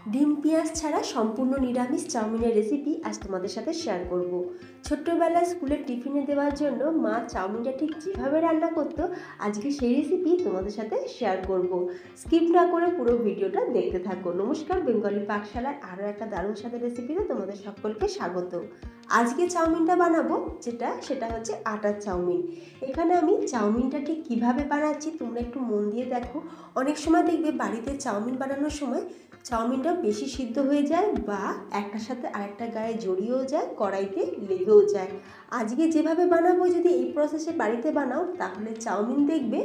ডিম পেঁয়াজ ছাড়া সম্পূর্ণ নিরামিষ চাউমিনের রেসিপি আজ তোমাদের সাথে শেয়ার করব। ছোট্টবেলায় স্কুলের টিফিনে দেওয়ার জন্য মা চাউমিনটা ঠিক যেভাবে রান্না করতো আজকে সেই রেসিপি তোমাদের সাথে শেয়ার করব। স্কিপ না করে পুরো ভিডিওটা দেখতে থাকো। নমস্কার, বেঙ্গলি পাকশালার আরও একটা দারুণ স্বাদের রেসিপিতে তোমাদের সকলকে স্বাগত। আজকে চাউমিনটা বানাবো সেটা হচ্ছে আটার চাউমিন। এখানে আমি চাউমিনটা ঠিক কীভাবে বানাচ্ছি তোমরা একটু মন দিয়ে দেখো। অনেক সময় দেখবে বাড়িতে চাউমিন বানানোর সময় চাউমিনটা বেশি সিদ্ধ হয়ে যায় বা একটার সাথে আরেকটা গায়ে জড়িয়েও যায়, কড়াইতে লেগেও যায়। আজকে যেভাবে বানাবো যদি এই প্রসেসে বাড়িতে বানাও তাহলে চাউমিন দেখবে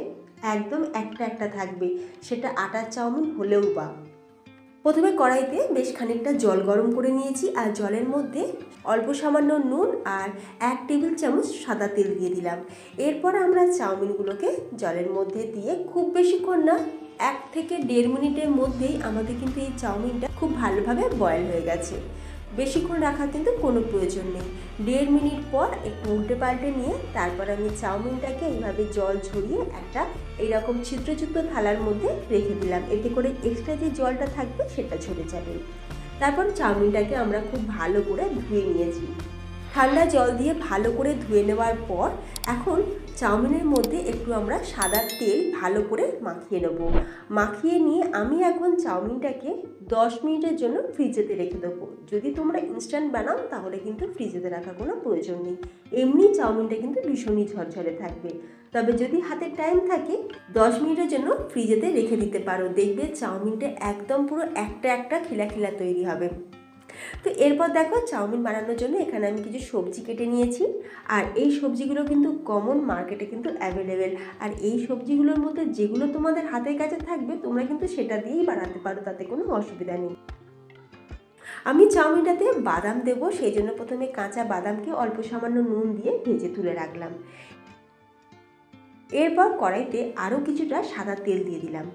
একদম একটা থাকবে, সেটা আটার চাউমিন হলেও বা। প্রথমে কড়াইতে বেশ খানিকটা জল গরম করে নিয়েছি আর জলের মধ্যে অল্প সামান্য নুন আর 1 টেবিল চামচ সাদা তেল দিয়ে দিলাম। এরপর আমরা চাউমিনগুলোকে জলের মধ্যে দিয়ে খুব বেশিক্ষণ না, 1 থেকে 1.5 মিনিটের মধ্যেই আমাদের কিন্তু এই চাউমিনটা খুব ভালোভাবে বয়েল হয়ে গেছে। বেশিক্ষণ রাখার কিন্তু কোনো প্রয়োজন নেই। 1.5 মিনিট পর একটু উল্টে পাল্টে নিয়ে তারপর আমি চাউমিনটাকে এইভাবে জল ঝরিয়ে একটা এইরকম ছিদ্রযুক্ত থালার মধ্যে রেখে দিলাম। এতে করে এক্সট্রা যে জলটা থাকবে সেটা ঝরে যাবে। তারপর চাউমিনটাকে আমরা খুব ভালো করে ধুয়ে নিয়েছি। ঠান্ডা জল দিয়ে ভালো করে ধুয়ে নেওয়ার পর এখন চাউমিনের মধ্যে একটু আমরা সাদা তেল ভালো করে মাখিয়ে নেব। মাখিয়ে নিয়ে আমি এখন চাউমিনটাকে 10 মিনিটের জন্য ফ্রিজেতে রেখে দেবো। যদি তোমরা ইনস্ট্যান্ট বানাও তাহলে কিন্তু ফ্রিজেতে রাখার কোনো প্রয়োজন নেই। এমনি চাউমিনটা কিন্তু ভীষণই ঝরঝরে থাকবে। তবে যদি হাতে টাইম থাকে 10 মিনিটের জন্য ফ্রিজেতে রেখে দিতে পারো। দেখবে চাউমিনটা একদম পুরো একটা খিলা তৈরি হবে। তো এরপর দেখো চাউমিন বানানোর জন্য এখানে আমি কিছু সবজি কেটে নিয়েছি। আর এই সবজিগুলো কিন্তু কমন মার্কেটে কিন্তু অ্যাভেলেবেল। আর এই সবজিগুলোর মধ্যে যেগুলো তোমাদের হাতের কাছে থাকবে তোমরা কিন্তু সেটা দিয়েই বানাতে পারো, তাতে কোনো অসুবিধা নেই। আমি চাউমিনটাতে বাদাম দেবো, সেই জন্য প্রথমে কাঁচা বাদামকে অল্প সামান্য নুন দিয়ে ভেজে তুলে রাখলাম। এরপর কড়াইতে আরও কিছুটা সাদা তেল দিয়ে দিলাম।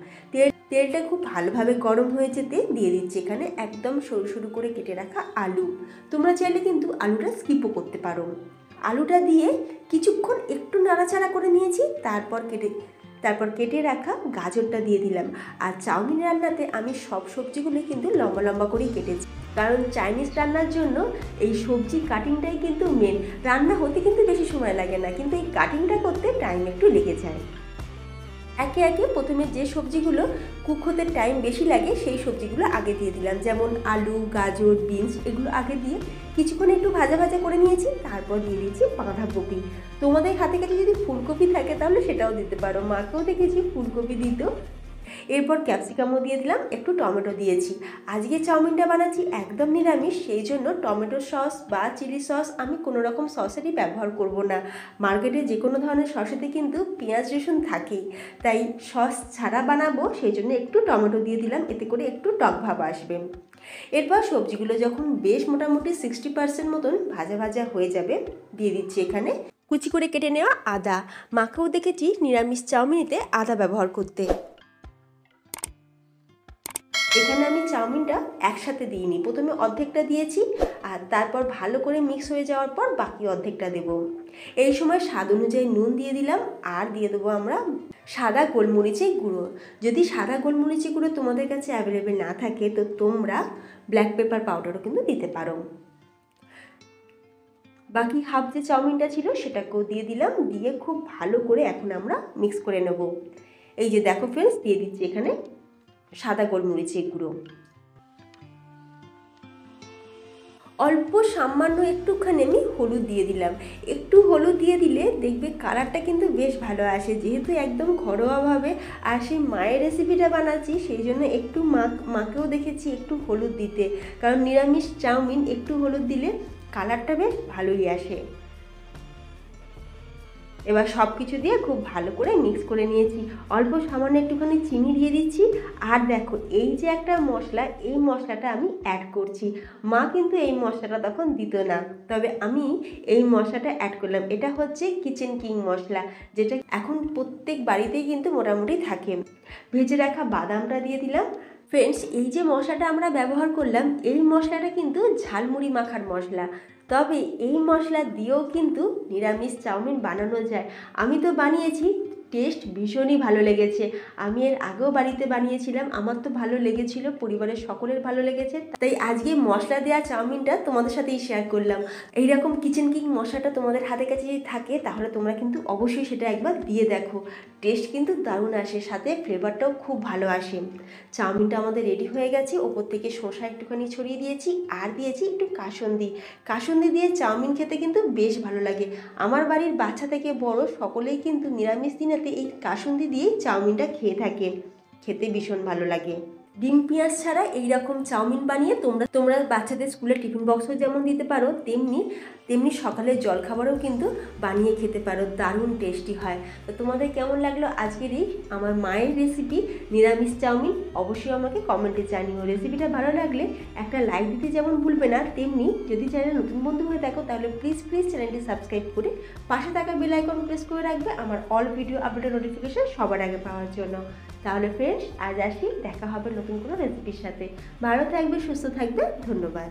তেলটা খুব ভালোভাবে গরম হয়ে যেতে দিয়ে দিচ্ছি এখানে একদম সরু সরু করে কেটে রাখা আলু। তোমরা চাইলে কিন্তু আলুটা স্কিপও করতে পারো। আলুটা দিয়ে কিছুক্ষণ একটু নাড়াচাড়া করে নিয়েছি। তারপর কেটে রাখা গাজরটা দিয়ে দিলাম। আর চাউমিন রান্নাতে আমি সব সবজিগুলোই কিন্তু লম্বা লম্বা করেই কেটেছি, কারণ চাইনিজ রান্নার জন্য এই সবজি কাটিংটাই কিন্তু মেন। রান্না হতে কিন্তু বেশি সময় লাগে না, কিন্তু এই কাটিংটা করতে টাইম একটু লেগে যায়। একে একে প্রথমে যে সবজিগুলো কুক হতে টাইম বেশি লাগে সেই সবজিগুলো আগে দিয়ে দিলাম, যেমন আলু, গাজর, বিনস, এগুলো আগে দিয়ে কিছুক্ষণ একটু ভাজা ভাজা করে নিয়েছি। তারপর দিয়ে দিচ্ছি বাঁধাকপি। তোমাদের হাতে কাছে যদি ফুলকপি থাকে তাহলে সেটাও দিতে পারো, মাকেও দেখেছি ফুলকপি দিত। এরপর ক্যাপসিকামও দিয়ে দিলাম, একটু টমেটো দিয়েছি। আজকে চাউমিনটা বানাচ্ছি একদম নিরামিষ, সেই জন্য টমেটো সস বা চিলি সস আমি কোনো রকম সসেরই ব্যবহার করব না। মার্কেটে যে কোনো ধরনের সসেতে কিন্তু পেঁয়াজ রসুন থাকেই, তাই সস ছাড়া বানাবো, সেই জন্য একটু টমেটো দিয়ে দিলাম, এতে করে একটু টক ভাব আসবে। এরপর সবজিগুলো যখন বেশ মোটামুটি 60% মতন ভাজা ভাজা হয়ে যাবে, দিয়ে দিচ্ছি এখানে কুচি করে কেটে নেওয়া আদা। মাকেও দেখেছি নিরামিষ চাউমিনেতে আদা ব্যবহার করতে। এখানে আমি চাউমিনটা একসাথে দিইনি, প্রথমে অর্ধেকটা দিয়েছি আর তারপর ভালো করে মিক্স হয়ে যাওয়ার পর বাকি অর্ধেকটা দেব। এই সময় স্বাদ অনুযায়ী নুন দিয়ে দিলাম আর দিয়ে দেবো আমরা সাদা গোলমরিচের গুঁড়ো। যদি সাদা গোলমরিচের গুঁড়ো তোমাদের কাছে অ্যাভেলেবেল না থাকে তো তোমরা ব্ল্যাক পেপার পাউডারও কিন্তু দিতে পারো। বাকি হাফ যে চাউমিনটা ছিল সেটাকেও দিয়ে দিলাম, দিয়ে খুব ভালো করে এখন আমরা মিক্স করে নেব। এই যে দেখো ফ্রেন্ডস, দিয়ে দিচ্ছি এখানে সাদা গোলমরিচের গুঁড়ো, অল্প সামান্য একটুখানি আমি হলুদ দিয়ে দিলাম। একটু হলুদ দিয়ে দিলে দেখবে কালারটা কিন্তু বেশ ভালো আসে, যেহেতু একদম ঘরোয়াভাবে আর সেই মায়ের রেসিপিটা বানাচ্ছি, সেই জন্য একটু মাকেও দেখেছি একটু হলুদ দিতে, কারণ নিরামিষ চাউমিন একটু হলুদ দিলে কালারটা বেশ ভালোই আসে। এবার সব কিছু দিয়ে খুব ভালো করে মিক্স করে নিয়েছি। অল্প সামান্য একটুখানি চিনি দিয়ে দিচ্ছি। আর দেখো এই যে একটা মশলা, এই মশলাটা আমি অ্যাড করছি। মা কিন্তু এই মশলাটা তখন দিত না, তবে আমি এই মশলাটা অ্যাড করলাম। এটা হচ্ছে কিচেন কিং মশলা, যেটা এখন প্রত্যেক বাড়িতেই কিন্তু মোটামুটি থাকে। ভেজে রাখা বাদামটা দিয়ে দিলাম। ফ্রেন্ডস, এই যে মশলাটা আমরা ব্যবহার করলাম, এই মশলাটা কিন্তু ঝালমুড়ি মাখার মশলা, তবে এই মশলা দিয়েও কিন্তু নিরামিষ চাউমিন বানানো যায়। আমি তো বানিয়েছি, টেস্ট ভীষণই ভালো লেগেছে। আমি এর আগেও বাড়িতে বানিয়েছিলাম, আমার তো ভালো লেগেছিল, পরিবারের সকলের ভালো লেগেছে, তাই আজকে মশলা দেওয়া চাউমিনটা তোমাদের সাথেই শেয়ার করলাম। এইরকম কিচেন কিং মশলাটা তোমাদের হাতে কাছে যদি থাকে তাহলে তোমরা কিন্তু অবশ্যই সেটা একবার দিয়ে দেখো, টেস্ট কিন্তু দারুণ আসে, সাথে ফ্লেভারটাও খুব ভালো আসে। চাউমিনটা আমাদের রেডি হয়ে গেছে, ওপর থেকে শসা একটুখানি ছড়িয়ে দিয়েছি আর দিয়েছি একটু কাসুন্দি। কাসুন্দি দিয়ে চাউমিন খেতে কিন্তু বেশ ভালো লাগে। আমার বাড়ির বাচ্চা থেকে বড় সকলেই কিন্তু নিরামিষ দিনেতে এই কাসুন্দি দিয়েই চাউমিনটা খেয়ে থাকে, খেতে ভীষণ ভালো লাগে। ডিম পেঁয়াজ ছাড়া এইরকম চাউমিন বানিয়ে তোমরা বাচ্চাদের স্কুলে টিফিন বক্সও যেমন দিতে পারো, তেমনি সকালের জলখাবারও কিন্তু বানিয়ে খেতে পারো, দারুণ টেস্টি হয়। তো তোমাদের কেমন লাগলো আজকের এই আমার মায়ের রেসিপি নিরামিষ চাউমিন, অবশ্যই আমাকে কমেন্টে জানিও। রেসিপিটা ভালো লাগলে একটা লাইক দিতে যেমন ভুলবে না, তেমনি যদি চ্যানেল নতুন বন্ধু হয়ে থাকো তাহলে প্লিজ চ্যানেলটি সাবস্ক্রাইব করে পাশে থাকা বেল আইকন প্রেস করে রাখবে আমার অল ভিডিও আপডেটের নোটিফিকেশন সবার আগে পাওয়ার জন্য। তাহলে ফ্রেন্ডস, আজ আসি, দেখা হবে নতুন কোনো রেসিপির সাথে। ভালো থাকবে, সুস্থ থাকবে, ধন্যবাদ।